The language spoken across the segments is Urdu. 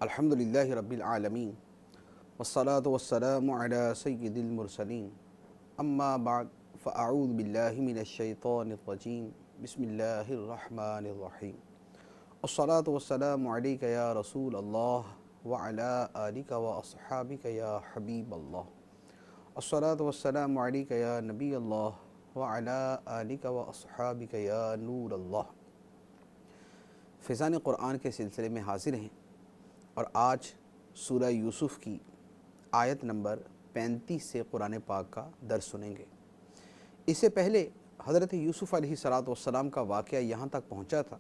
الحمدللہ رب العالمین والصلاة والسلام علی سید المرسلین اما بعد فاعوذ باللہ من الشیطان الرجیم بسم اللہ الرحمن الرحیم والصلاة والسلام علیک یا رسول اللہ وعلی آلک واصحابک یا حبیب اللہ والصلاة والسلام علیک یا نبی اللہ وعلی آلک واصحابک یا نور اللہ۔ فیضان قرآن کے سلسلے میں حاضر ہیں اور آج سورہ یوسف کی آیت نمبر 35 سے قرآن پاک کا درس سنیں گے۔ اس سے پہلے حضرت یوسف علیہ السلام کا واقعہ یہاں تک پہنچا تھا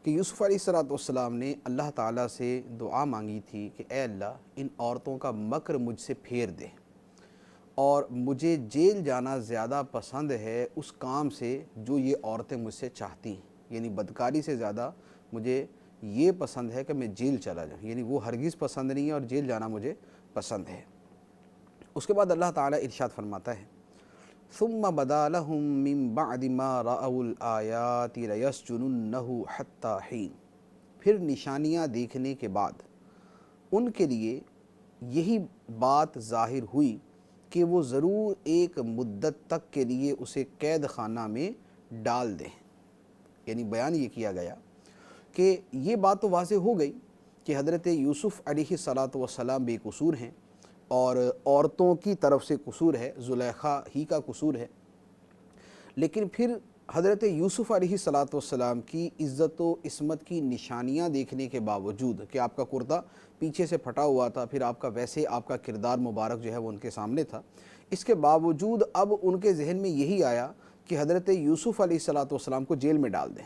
کہ یوسف علیہ السلام نے اللہ تعالیٰ سے دعا مانگی تھی کہ اے اللہ ان عورتوں کا مکر مجھ سے پھیر دے اور مجھے جیل جانا زیادہ پسند ہے اس کام سے جو یہ عورتیں مجھ سے چاہتی ہیں، یعنی بدکاری سے زیادہ مجھے یہ پسند ہے کہ میں جیل چلا جاؤں، یعنی وہ ہرگز پسند نہیں ہے اور جیل جانا مجھے پسند ہے۔ اس کے بعد اللہ تعالیٰ ارشاد فرماتا ہے ثم بدا لهم من بعد ما رأوا الآیات لیسجننہ حتی حین، پھر نشانیاں دیکھنے کے بعد ان کے لیے یہی بات ظاہر ہوئی کہ وہ ضرور ایک مدت تک کے لیے اسے قید خانہ میں ڈال دیں۔ یعنی بیان یہ کیا گیا کہ یہ بات تو واضح ہو گئی کہ حضرت یوسف علیہ السلام بے قصور ہیں اور عورتوں کی طرف سے قصور ہے، زلیخا ہی کا قصور ہے، لیکن پھر حضرت یوسف علیہ السلام کی عزت و عصمت کی نشانیاں دیکھنے کے باوجود کہ آپ کا کرتا پیچھے سے پھٹا ہوا تھا، پھر آپ کا کردار مبارک جو ہے وہ ان کے سامنے تھا، اس کے باوجود اب ان کے ذہن میں یہی آیا کہ حضرت یوسف علیہ السلام کو جیل میں ڈال دیں۔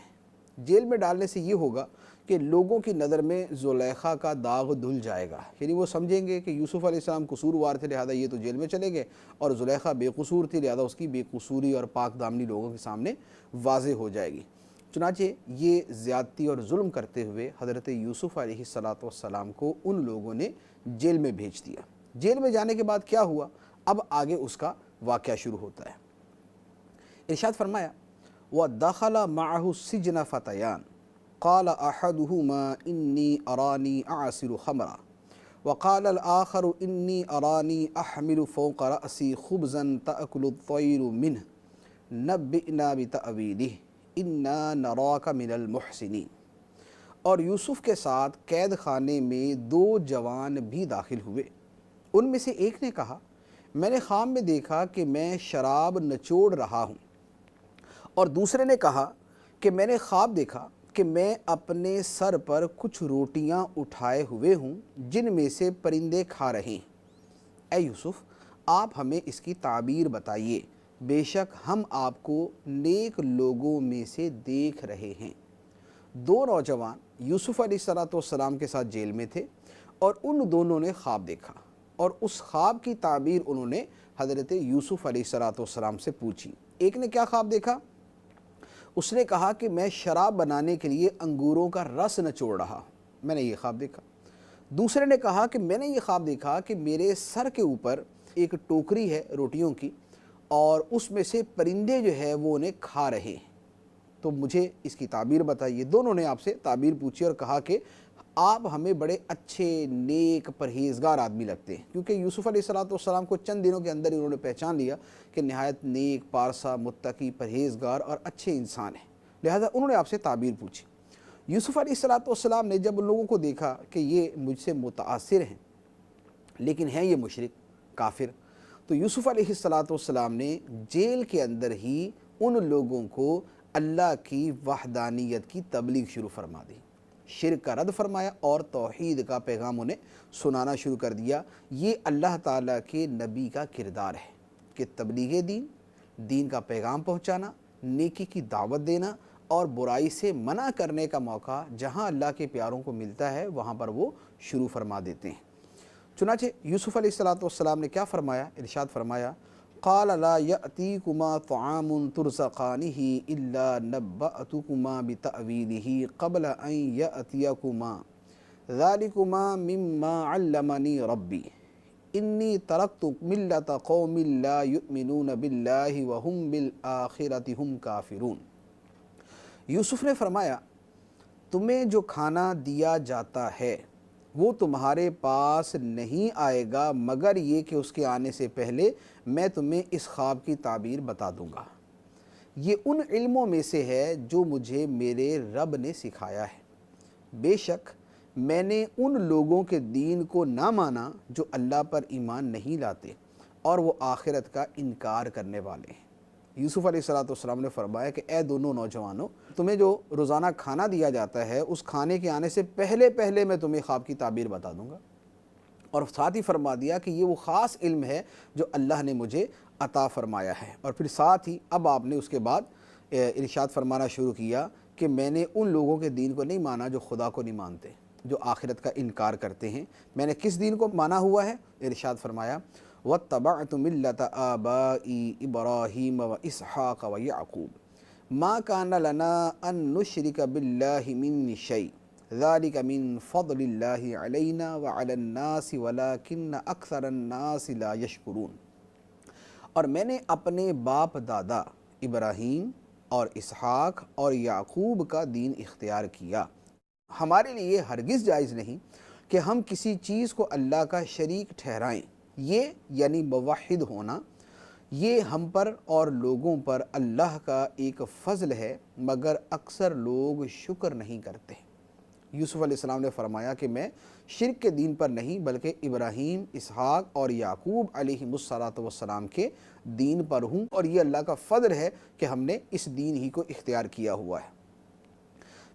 جیل میں ڈالنے سے یہ ہوگا کہ لوگوں کی نظر میں زلیخا کا داغ دھل جائے گا، یعنی وہ سمجھیں گے کہ یوسف علیہ السلام قصوروار تھے لہذا یہ تو جیل میں چلے گئے، اور زلیخا بے قصور تھی لہذا اس کی بے قصوری اور پاک دامنی لوگوں کے سامنے واضح ہو جائے گی۔ چنانچہ یہ زیادتی اور ظلم کرتے ہوئے حضرت یوسف علیہ السلام کو ان لوگوں نے جیل میں بھیج دیا۔ جیل میں جانے کے بعد کیا ہوا، اب آگے اس کا واقعہ شروع ہوتا ہے۔ ارشاد فرمایا وَدَخَلَ مَعَهُ السِّجْنَ فَتَيَانِ قَالَ أَحَدُهُمَا إِنِّي أَرَانِي أَعْصِرُ خَمْرًا وَقَالَ الْآخَرُ إِنِّي أَرَانِي أَحْمِلُ فَوْقَ رَأْسِي خُبْزًا تَأْكُلُ الطَّيْرُ مِنْهُ نَبِّئْنَا بِتَأْوِيلِهِ إِنَّا نَرَاكَ مِنَ الْمُحْسِنِينَ۔ اور یوسف کے ساتھ قید خانے میں دو جوان بھی داخل ہوئے۔ ان میں سے ایک نے کہا میں نے خواب میں دیکھا کہ میں شراب نچوڑ رہا ہوں، اور دوسرے نے کہا کہ میں نے خواب دیکھا کہ میں اپنے سر پر کچھ روٹیاں اٹھائے ہوئے ہوں جن میں سے پرندے کھا رہے ہیں۔ اے یوسف آپ ہمیں اس کی تعبیر بتائیے، بے شک ہم آپ کو نیک لوگوں میں سے دیکھ رہے ہیں۔ دو نوجوان یوسف علیہ السلام کے ساتھ جیل میں تھے اور ان دونوں نے خواب دیکھا اور اس خواب کی تعبیر انہوں نے حضرت یوسف علیہ السلام سے پوچھی۔ ایک نے کیا خواب دیکھا؟ اس نے کہا کہ میں شراب بنانے کے لیے انگوروں کا رس نچوڑ رہا ہوں، میں نے یہ خواب دیکھا۔ دوسرے نے کہا کہ میں نے یہ خواب دیکھا کہ میرے سر کے اوپر ایک ٹوکری ہے روٹیوں کی اور اس میں سے پرندے جو ہے وہ انہیں کھا رہے ہیں، تو مجھے اس کی تعبیر بتائیے۔ دونوں نے آپ سے تعبیر پوچھی اور کہا کہ آپ ہمیں بڑے اچھے نیک پرہیزگار آدمی لگتے ہیں، کیونکہ یوسف علیہ السلام کو چند دنوں کے اندر ہی انہوں نے پہچان لیا کہ نہایت نیک، پارسا، متقی، پرہیزگار اور اچھے انسان ہیں، لہذا انہوں نے آپ سے تعبیر پوچھی۔ یوسف علیہ السلام نے جب ان لوگوں کو دیکھا کہ یہ مجھ سے متاثر ہیں لیکن ہیں یہ مشرک کافر، تو یوسف علیہ السلام نے جیل کے اندر ہی ان لوگوں کو اللہ کی وحدانیت کی تبلیغ شروع فرما دی، شرک کا رد فرمایا اور توحید کا پیغام انہیں سنانا شروع کر دیا۔ یہ اللہ تعالیٰ کے نبی کا کردار ہے کہ تبلیغ دین کا پیغام پہنچانا، نیکی کی دعوت دینا اور برائی سے منع کرنے کا موقع جہاں اللہ کے پیاروں کو ملتا ہے وہاں پر وہ شروع فرما دیتے ہیں۔ چنانچہ یوسف علیہ السلام نے کیا فرمایا؟ ارشاد فرمایا قال لا يأتيكما طعام ترزقانه إلا نبأتكما بتأويله قبل أن يأتيكما ذلكما مما علمني ربي إني تركت ملة قوم لا يؤمنون بالله وهم بالآخرة هم كافرون۔ یوسف نے فرمایا تمہیں جو کھانا دیا جاتا ہے وہ تمہارے پاس نہیں آئے گا مگر یہ کہ اس کے آنے سے پہلے میں تمہیں اس خواب کی تعبیر بتا دوں گا۔ یہ ان علموں میں سے ہے جو مجھے میرے رب نے سکھایا ہے۔ بے شک میں نے ان لوگوں کے دین کو نہ مانا جو اللہ پر ایمان نہیں لاتے اور وہ آخرت کا انکار کرنے والے ہیں۔ یوسف علیہ السلام نے فرمایا کہ اے دونوں نوجوانوں، تمہیں جو روزانہ کھانا دیا جاتا ہے اس کھانے کے آنے سے پہلے میں تمہیں خواب کی تعبیر بتا دوں گا، اور ساتھ ہی فرما دیا کہ یہ وہ خاص علم ہے جو اللہ نے مجھے عطا فرمایا ہے۔ اور پھر ساتھ ہی اب آپ نے اس کے بعد ارشاد فرمانا شروع کیا کہ میں نے ان لوگوں کے دین کو نہیں مانا جو خدا کو نہیں مانتے، جو آخرت کا انکار کرتے ہیں۔ میں نے کس دین کو مانا ہوا ہے؟ ارشاد فرمایا وَاتَّبَعْتُ مِلَّةَ آبَائِي إِبْرَاهِيمَ وَإِسْحَاقَ وَيَعْقُوبَ مَا كَانَ لَنَا أَن نُشْرِكَ بِاللَّهِ مِن شَيْءٍ ذَلِكَ مِن فَضْلِ اللَّهِ عَلَيْنَا وَعَلَى النَّاسِ وَلَكِنَّ أَكْثَرَ النَّاسِ لَا يَشْكُرُونَ۔ اور میں نے اپنے باپ دادا ابراہیم اور اسحاق اور یعقوب کا دین اختیار کیا۔ ہمارے لیے ہرگز جائز نہیں کہ ہم کسی چیز کو اللہ کا شریک ٹھہرائیں۔ یہ یعنی موحد ہونا، یہ ہم پر اور لوگوں پر اللہ کا ایک فضل ہے، مگر اکثر لوگ شکر نہیں کرتے۔ یوسف علیہ السلام نے فرمایا کہ میں شرک کے دین پر نہیں بلکہ ابراہیم، اسحاق اور یعقوب علیہم السلام کے دین پر ہوں، اور یہ اللہ کا فضل ہے کہ ہم نے اس دین ہی کو اختیار کیا ہوا ہے۔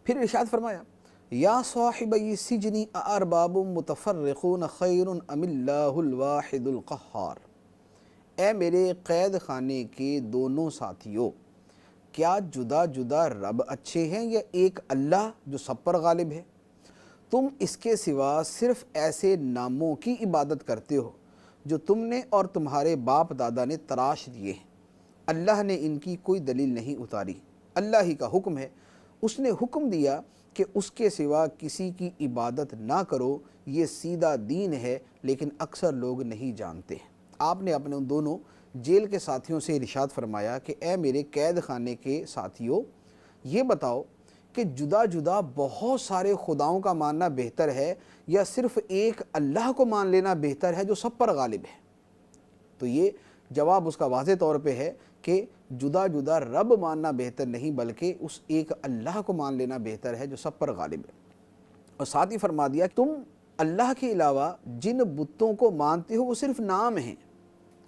پھر ارشاد فرمایا یا صاحبی السجن اارباب متفرقون خیر ام اللہ الواحد القہار۔ اے میرے قید خانے کے دونوں ساتھیوں، کیا جدا جدا رب اچھے ہیں یا ایک اللہ جو سب پر غالب ہے؟ تم اس کے سوا صرف ایسے ناموں کی عبادت کرتے ہو جو تم نے اور تمہارے باپ دادا نے تراش دیے ہیں۔ اللہ نے ان کی کوئی دلیل نہیں اتاری، اللہ ہی کا حکم ہے۔ اس نے حکم دیا کہ اس کے سوا کسی کی عبادت نہ کرو، یہ سیدھا دین ہے، لیکن اکثر لوگ نہیں جانتے۔ آپ نے اپنے ان دونوں جیل کے ساتھیوں سے ارشاد فرمایا کہ اے میرے قید خانے کے ساتھیوں، یہ بتاؤ کہ جدا جدا بہت سارے خداؤں کا ماننا بہتر ہے یا صرف ایک اللہ کو مان لینا بہتر ہے جو سب پر غالب ہے؟ تو یہ جواب اس کا واضح طور پہ ہے کہ جدا جدا رب ماننا بہتر نہیں بلکہ اس ایک اللہ کو مان لینا بہتر ہے جو سب پر غالب ہے۔ اور ساتھ ہی فرما دیا تم اللہ کے علاوہ جن بتوں کو مانتے ہو وہ صرف نام ہیں،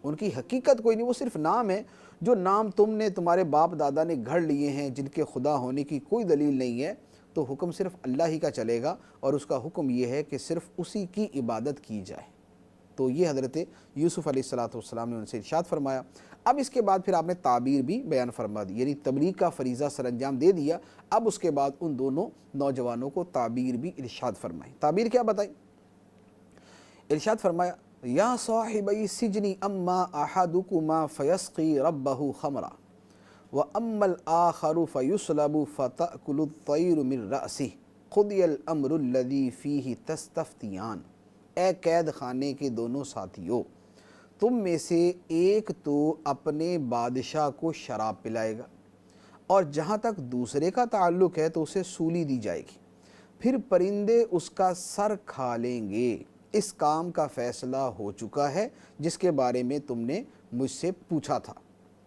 ان کی حقیقت کوئی نہیں، وہ صرف نام ہے۔ جو نام تم نے تمہارے باپ دادا نے گھڑ لیے ہیں، جن کے خدا ہونے کی کوئی دلیل نہیں ہے، تو حکم صرف اللہ ہی کا چلے گا، اور اس کا حکم یہ ہے کہ صرف اسی کی عبادت کی جائے۔ تو یہ حضرت یوسف علیہ السلام نے ان سے ارشاد فرمایا۔ اب اس کے بعد پھر آپ نے تعبیر بھی بیان فرما دی، یعنی تبلیغ کا فریضہ سر انجام دے دیا۔ اب اس کے بعد ان دونوں نوجوانوں کو تعبیر بھی ارشاد فرمائی۔ تعبیر کیا بتائی؟ ارشاد فرمایا یا صاحبی السجن اما احدکما فیسقی ربہ خمرا واما الاخر فیصلب فتأکل الطیر من رأسہ قضی الامر الذی فیہ تستفتیان۔ اے قید خانے کے دونوں ساتھیوں، تم میں سے ایک تو اپنے بادشاہ کو شراب پلائے گا، اور جہاں تک دوسرے کا تعلق ہے تو اسے سولی دی جائے گی، پھر پرندے اس کا سر کھا لیں گے۔ اس کام کا فیصلہ ہو چکا ہے جس کے بارے میں تم نے مجھ سے پوچھا تھا۔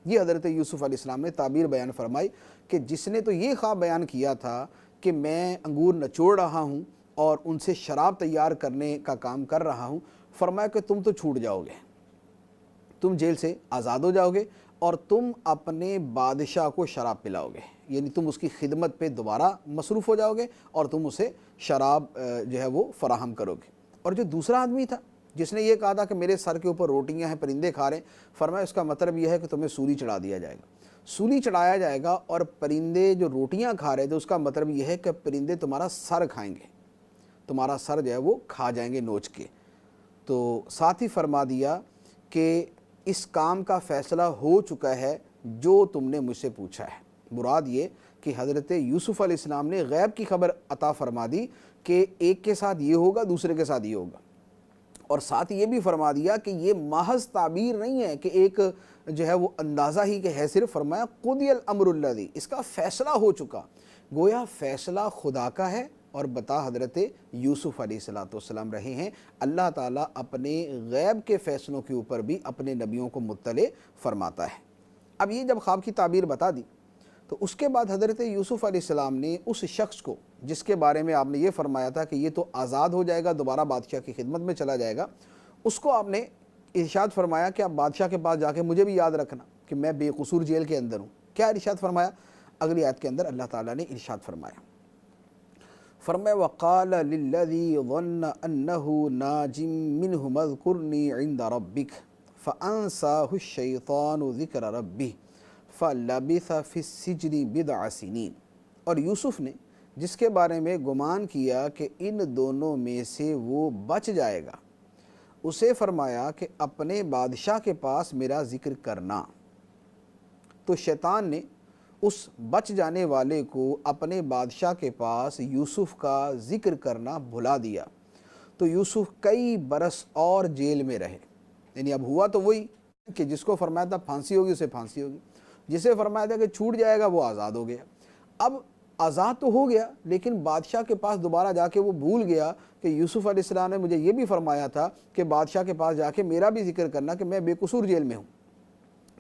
یہ حضرت یوسف علیہ السلام نے تعبیر بیان فرمائی کہ جس نے تو یہ خواب بیان کیا تھا کہ میں انگور نچوڑ رہا ہوں اور ان سے شراب تیار کرنے کا کام کر رہا ہوں، فرمایا کہ تم تو چھوٹ جاؤ گے، تم جیل سے آزاد ہو جاؤ گے اور تم اپنے بادشاہ کو شراب پلاؤ گے، یعنی تم اس کی خدمت پہ دوبارہ مصروف ہو جاؤ گے اور تم اسے شراب جو ہے وہ فراہم کرو گے۔ اور جو دوسرا آدمی تھا جس نے یہ کہا تھا کہ میرے سر کے اوپر روٹیاں ہیں، پرندے کھا رہے ہیں، فرمایا اس کا مطلب یہ ہے کہ تمہیں سولی چڑھا دیا جائے گا، سولی چڑھایا جائے گا، اور پرندے جو روٹیاں کھا رہے تھے اس کا مطلب یہ ہے کہ پرندے تمہارا سر کھائیں گے، تمہارا سر جو ہے وہ کھا جائیں گے نوچ کے۔ تو ساتھ ہی فرما دیا کہ اس کام کا فیصلہ ہو چکا ہے جو تم نے مجھ سے پوچھا ہے۔ مراد یہ کہ حضرت یوسف علیہ السلام نے غیب کی خبر عطا فرما دی کہ ایک کے ساتھ یہ ہوگا، دوسرے کے ساتھ یہ ہوگا، اور ساتھ یہ بھی فرما دیا کہ یہ محض تعبیر نہیں ہے کہ ایک جو ہے وہ اندازہ ہی کہ ہے، صرف فرمایا قضی الامر الذی، اس کا فیصلہ ہو چکا۔ گویا فیصلہ خدا کا ہے اور بتا حضرت یوسف علیہ السلام رہے ہیں۔ اللہ تعالیٰ اپنے غیب کے فیصلوں کے اوپر بھی اپنے نبیوں کو مطلع فرماتا ہے۔ اب یہ جب خواب کی تعبیر بتا دی تو اس کے بعد حضرت یوسف علیہ السلام نے اس شخص کو جس کے بارے میں آپ نے یہ فرمایا تھا کہ یہ تو آزاد ہو جائے گا، دوبارہ بادشاہ کی خدمت میں چلا جائے گا، اس کو آپ نے ارشاد فرمایا کہ آپ بادشاہ کے پاس جا کے مجھے بھی یاد رکھنا کہ میں بے قصور جیل کے اندر ہوں۔ کیا ارشاد فرمایا؟ اگلی آیت کے اندر اللہ تعالیٰ نے ارشاد فرمایا، وَقَالَ لِلَّذِي ظَنَّ أَنَّهُ نَاجٍ مِّنْهُ اذْكُرْنِي عِنْدَ رَبِّكَ فَأَنْسَاهُ الشَّيْطَانُ ذِكْرَ رَبِّهِ فَلَبِثَ فِي السِّجْنِ بِضْعَ سِنِينَ۔ اور یوسف نے جس کے بارے میں گمان کیا کہ ان دونوں میں سے وہ بچ جائے گا، اسے فرمایا کہ اپنے بادشاہ کے پاس میرا ذکر کرنا۔ تو شیطان نے اس بچ جانے والے کو اپنے بادشاہ کے پاس یوسف کا ذکر کرنا بھلا دیا، تو یوسف کئی برس اور جیل میں رہے۔ یعنی اب ہوا تو وہی کہ جس کو فرمایا تھا پھانسی ہوگی اسے پھانسی ہوگی، جسے فرمایا تھا کہ چھوٹ جائے گا وہ آزاد ہو گیا۔ اب آزاد تو ہو گیا لیکن بادشاہ کے پاس دوبارہ جا کے وہ بھول گیا کہ یوسف علیہ السلام نے مجھے یہ بھی فرمایا تھا کہ بادشاہ کے پاس جا کے میرا بھی ذکر کرنا کہ میں بے قصور جیل میں ہوں۔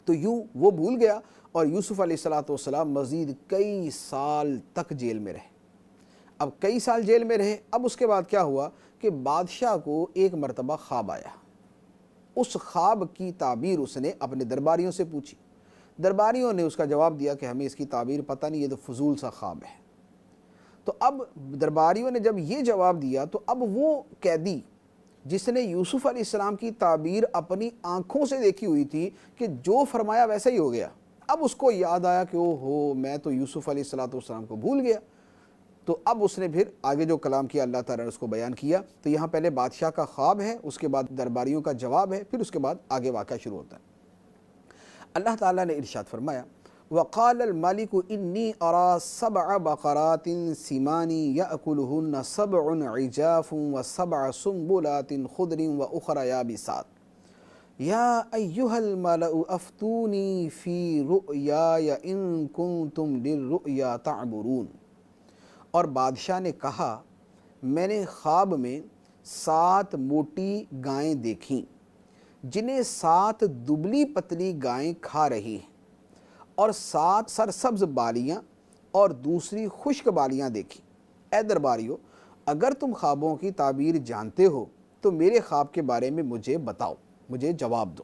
تو یوں وہ بھول گیا اور یوسف علیہ السلام مزید کئی سال تک جیل میں رہے۔ اب کئی سال جیل میں رہے، اب اس کے بعد کیا ہوا کہ بادشاہ کو ایک مرتبہ خواب آیا۔ اس خواب کی تعبیر اس نے اپنے درباریوں سے پوچھی، درباریوں نے اس کا جواب دیا کہ ہمیں اس کی تعبیر پتہ نہیں، یہ تو فضول سا خواب ہے۔ تو اب درباریوں نے جب یہ جواب دیا تو اب وہ قیدی جس نے یوسف علیہ السلام کی تعبیر اپنی آنکھوں سے دیکھی ہوئی تھی کہ جو فرمایا ویسا ہی ہو گیا، اب اس کو یاد آیا کہ او ہو میں تو یوسف علیہ السلام کو بھول گیا۔ تو اب اس نے پھر آگے جو کلام کیا اللہ تعالیٰ نے اس کو بیان کیا۔ تو یہاں پہلے بادشاہ کا خواب ہے، اس کے بعد درباریوں کا جواب ہے، پھر اس کے بعد آگے واقعہ شروع ہوتا ہے۔ اللہ تعالیٰ نے ارشاد فرمایا، وَقَالَ الْمَلِكُ إِنِّي أَرَى 7 بَقَرَاتٍ سِمَانٍ يَأْكُلُهُنَّ 7 عِجَافٌ و7 سُنبُلَاتٍ خُضْرٍ وَأُخْرَ يَابِسَاتٍ يَا أَيُّهَا الْمَلَأُ أَفْتُونِي فِي رُؤْيَايَ إِن كُنتُمْ لِلرُّؤْيَا تَعْبُرُونَ۔ اور بادشاہ نے کہا میں نے خواب میں 7 موٹی گائیں دیکھیں جنہیں 7 دبلی پتلی گائیں کھا رہی ہیں، اور 7 سرسبز بالیاں اور دوسری خشک بالیاں دیکھیں۔ اے درباریو، اگر تم خوابوں کی تعبیر جانتے ہو تو میرے خواب کے بارے میں مجھے بتاؤ، مجھے جواب دو۔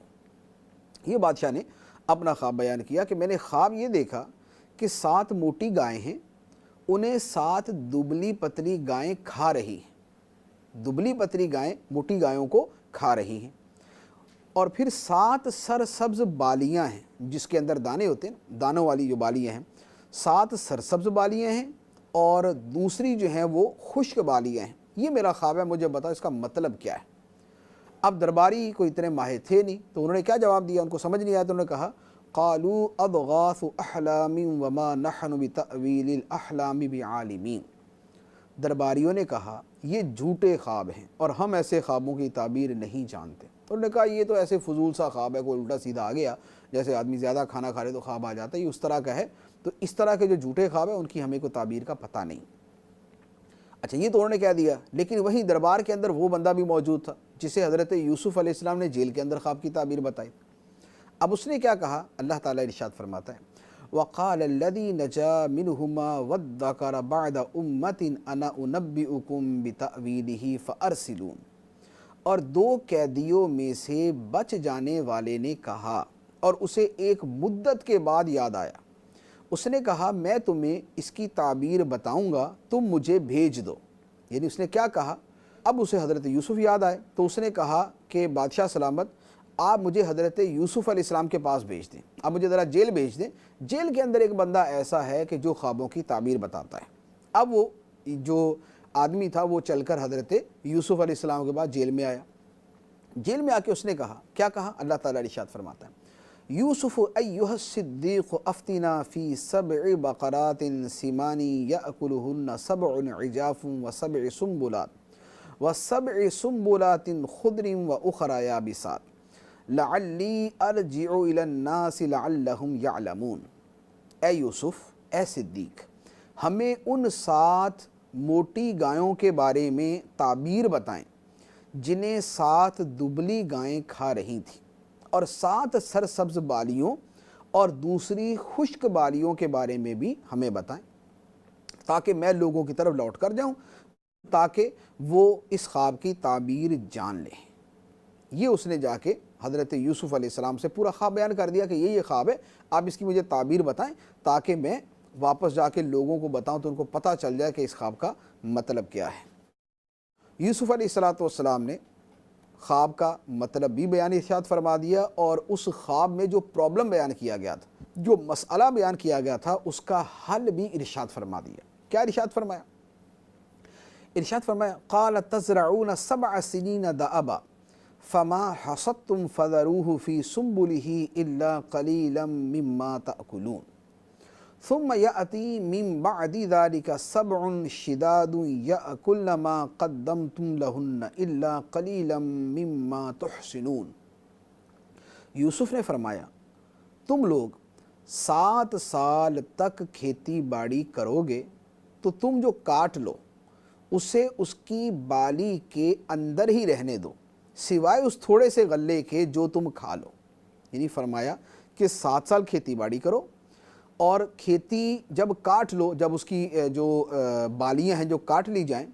یہ بادشاہ نے اپنا خواب بیان کیا کہ میں نے خواب یہ دیکھا کہ 7 موٹی گائیں ہیں، انہیں 7 دبلی پتلی گائیں کھا رہی ہیں، دبلی پتلی گائیں موٹی گایوں کو کھا رہی ہیں، اور پھر 7 سرسبز بالیاں ہیں جس کے اندر دانے ہوتے ہیں، دانوں والی جو بالیاں ہیں، 7 سرسبز بالیاں ہیں اور دوسری جو ہیں وہ خشک بالیاں ہیں۔ یہ میرا خواب ہے، مجھے بتا اس کا مطلب کیا ہے۔ اب درباری کو اتنے ماہر تھے نہیں تو انہوں نے کیا جواب دیا، ان کو سمجھ نہیں آیا تو انہوں نے کہا قالوا اضغاث احلام وما نحن بتأویل الاحلام بعالمین۔ درباریوں نے کہا یہ جھوٹے خواب ہیں اور ہم ایسے خوابوں کی تعبیر نہیں جانتے۔ تو انہوں نے کہا یہ تو ایسے فضول سا خواب ہے، کوئی الٹا سیدھا آ گیا، جیسے آدمی زیادہ کھانا کھا لے تو خواب آ جاتا ہے، یہ اس طرح کا ہے۔ تو اس طرح کے جو جھوٹے خواب ہیں ان کی ہمیں کوئی تعبیر کا پتہ نہیں۔ اچھا یہ تو انہوں نے کہہ دیا، لیکن وہیں دربار کے اندر وہ بندہ بھی موجود تھا جسے حضرت یوسف علیہ السلام نے جیل کے اندر خواب کی تعبیر بتائی۔ اب اس نے کیا کہا، اللہ تعالیٰ ارشاد فرماتا ہے وَقَالَ الَّذِي نَجَا مِنْهُمَا وَادَّكَرَ بَعْدَ أُمَّةٍ أَنَا أُنَبِّئُكُمْ بِتَأْوِيلِهِ فَأَرْسِلُونَ۔ اور 2 قیدیوں میں سے بچ جانے والے نے کہا اور اسے ایک مدت کے بعد یاد آیا، اس نے کہا میں تمہیں اس کی تعبیر بتاؤں گا، تم مجھے بھیج دو۔ یعنی اس نے کیا کہا، اب اسے حضرت یوسف یاد آئے تو اس نے کہا کہ بادشاہ سلامت آپ مجھے حضرت یوسف علیہ السلام کے پاس بھیج دیں، آپ مجھے ذرا جیل بھیج دیں، جیل کے اندر ایک بندہ ایسا ہے کہ جو خوابوں کی تعبیر بتاتا ہے۔ اب وہ جو آدمی تھا وہ چل کر حضرت یوسف علیہ السلام کے بعد جیل میں آیا۔ جیل میں آ کے اس نے کہا، کیا کہا، اللہ تعالیٰ ارشاد فرماتا ہے یوسف ایھا الصدیق افتنا فی 7 بقرات سمان یأکلہن 7 عجاف و7 سنبلات و7 سنبلات خضر وأخر یابسات لعلی ارجع الی الناس لعلہم یعلمون۔ اے یوسف، اے صدیق، ہمیں ان 7 موٹی گایوں کے بارے میں تعبیر بتائیں جنہیں 7 دبلی گائیں کھا رہی تھیں، اور 7 سرسبز بالیوں اور دوسری خشک بالیوں کے بارے میں بھی ہمیں بتائیں، تاکہ میں لوگوں کی طرف لوٹ کر جاؤں تاکہ وہ اس خواب کی تعبیر جان لیں۔ یہ اس نے جا کے حضرت یوسف علیہ السلام سے پورا خواب بیان کر دیا کہ یہ خواب ہے، آپ اس کی مجھے تعبیر بتائیں تاکہ میں واپس جا کے لوگوں کو بتاؤں تو ان کو پتہ چل جائے کہ اس خواب کا مطلب کیا ہے۔ یوسف علیہ السلام نے خواب کا مطلب بھی بیان ارشاد فرما دیا، اور اس خواب میں جو پرابلم بیان کیا گیا تھا، جو مسئلہ بیان کیا گیا تھا، اس کا حل بھی ارشاد فرما دیا۔ کیا ارشاد فرمایا؟ ارشاد فرمایا قال تزرعون 7 سنین دأبا فما حصدتم فذروه في سنبله الا قليلا مما تأكلون ثم يأتي من بعد ذلك 7 شداد يأكلن ما قدمتم لهن الا قليلا مما تحسنون۔ یوسف نے فرمایا تم لوگ 7 سال تک کھیتی باڑی کرو گے تو تم جو کاٹ لو اسے اس کی بالی کے اندر ہی رہنے دو، سوائے اس تھوڑے سے غلے کے جو تم کھا لو۔ یعنی فرمایا کہ 7 سال کھیتی باڑی کرو، اور کھیتی جب کاٹ لو، جب اس کی جو بالیاں ہیں جو کاٹ لی جائیں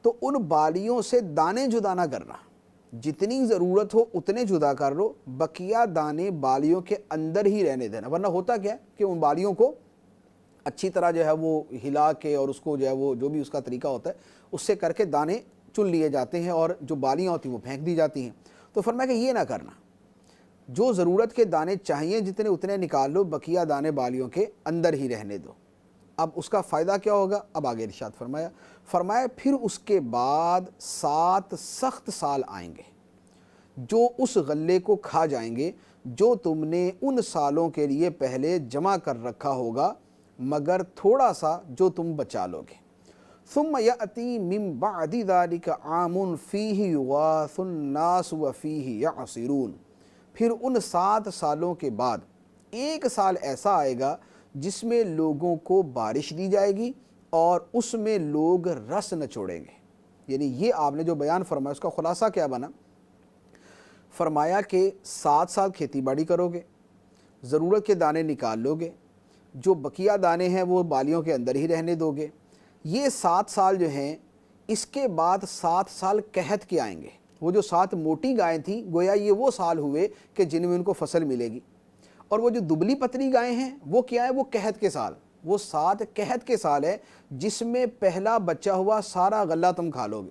تو ان بالیوں سے دانے جدا نہ کرنا، جتنی ضرورت ہو اتنے جدا کر لو، بقیہ دانے بالیوں کے اندر ہی رہنے دینا۔ ورنہ ہوتا کیا ہے کہ ان بالیوں کو اچھی طرح جو ہے وہ ہلا کے، اور اس کو جو ہے وہ جو بھی اس کا طریقہ ہوتا ہے اس سے کر کے دانے چن لیے جاتے ہیں، اور جو بالیاں ہوتی ہیں وہ پھینک دی جاتی ہیں۔ تو فرمایا کہ یہ نہ کرنا، جو ضرورت کے دانے چاہیے جتنے اتنے نکال لو، بقیہ دانے بالیوں کے اندر ہی رہنے دو۔ اب اس کا فائدہ کیا ہوگا؟ اب آگے ارشاد فرمایا پھر اس کے بعد 7 سخت سال آئیں گے جو اس غلے کو کھا جائیں گے جو تم نے ان سالوں کے لیے پہلے جمع کر رکھا ہوگا، مگر تھوڑا سا جو تم بچا لو گے۔ ثم یأتی من بعد ذلک عام فیہ یغاث الناس وفیہ یعصرون۔ پھر ان 7 سالوں کے بعد 1 سال ایسا آئے گا جس میں لوگوں کو بارش دی جائے گی اور اس میں لوگ رس نچوڑیں گے۔ یعنی یہ آپ نے جو بیان فرمایا اس کا خلاصہ کیا بنا؟ فرمایا کہ 7 سال کھیتی باڑی کرو گے، ضرورت کے دانے نکال لو گے، جو بقیہ دانے ہیں وہ بالیوں کے اندر ہی رہنے دو گے۔ یہ 7 سال جو ہیں، اس کے بعد 7 سال قحط کے آئیں گے۔ وہ جو 7 موٹی گائیں تھیں، گویا یہ وہ سال ہوئے کہ جن میں ان کو فصل ملے گی، اور وہ جو دبلی پتلی گائیں ہیں وہ کیا ہے؟ وہ قحط کے سال، وہ 7 قحط کے سال ہے جس میں پہلا بچا ہوا سارا غلہ تم کھا لو گے۔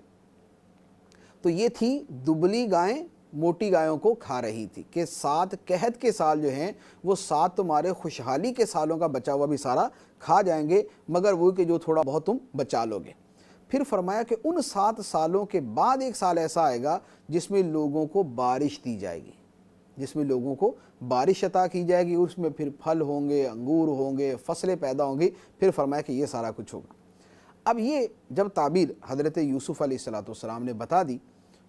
تو یہ تھی دبلی گائیں موٹی گایوں کو کھا رہی تھی کہ 7 قحط کے سال جو ہیں وہ 7 تمہارے خوشحالی کے سالوں کا بچا ہوا بھی سارا کھا جائیں گے، مگر وہ کہ جو تھوڑا بہت تم بچا لو گے۔ پھر فرمایا کہ ان 7 سالوں کے بعد 1 سال ایسا آئے گا جس میں لوگوں کو بارش دی جائے گی، جس میں لوگوں کو بارش عطا کی جائے گی، اس میں پھر پھل ہوں گے، انگور ہوں گے، فصلیں پیدا ہوں گی۔ پھر فرمایا کہ یہ سارا کچھ ہوگا۔ اب یہ جب تعبیر حضرت یوسف علیہ السلام نے بتا دی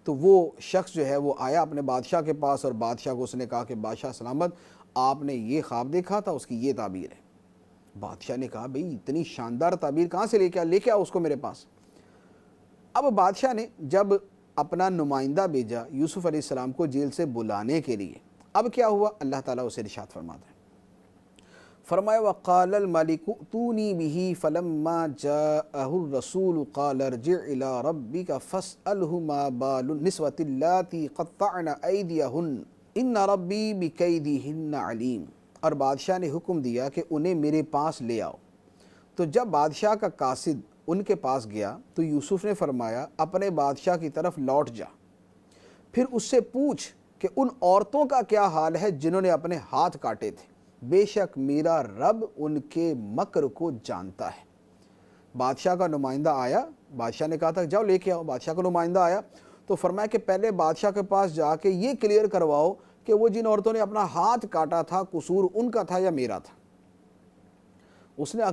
تو وہ شخص جو ہے وہ آیا اپنے بادشاہ کے پاس، اور بادشاہ کو اس نے کہا کہ بادشاہ سلامت، آپ نے یہ خواب دیکھا تھا، اس کی یہ تعبیر ہے۔ بادشاہ نے کہا بھئی اتنی شاندار تعبیر کہاں سے لے کے آؤ اس کو میرے پاس۔ اب بادشاہ نے جب اپنا نمائندہ بھیجا یوسف علیہ السلام کو جیل سے بلانے کے لیے، اب کیا ہوا؟ اللہ تعالیٰ اسے ارشاد فرماتا ہے، فرمایا وقال الملك ائتوني به فلما جاءه الرسول قال ارجع الى ربك فاسأله ما بال النسوة اللاتي قطعن أيديهن ان ربي بكيدهن عليم۔ اور بادشاہ نے حکم دیا کہ انہیں میرے پاس لے آؤ۔ تو جب بادشاہ کا قاصد ان کے پاس گیا تو یوسف نے فرمایا اپنے بادشاہ کی طرف لوٹ جا، پھر اس سے پوچھ کہ ان عورتوں کا کیا حال ہے جنہوں نے اپنے ہاتھ کاٹے تھے، بے شک میرا رب ان کے مکر کو جانتا ہے۔ بادشاہ کا نمائندہ آیا، بادشاہ نے کہا تھا جاؤ لے کے آؤ، بادشاہ کا نمائندہ آیا تو فرمایا کہ پہلے بادشاہ کے پاس جا کے یہ کلیئر کرواؤ کہ وہ جن عورتوں نے اپنا ہاتھ کاٹا تھا قصور ان کا تھا یا میرا تھا۔ اس نے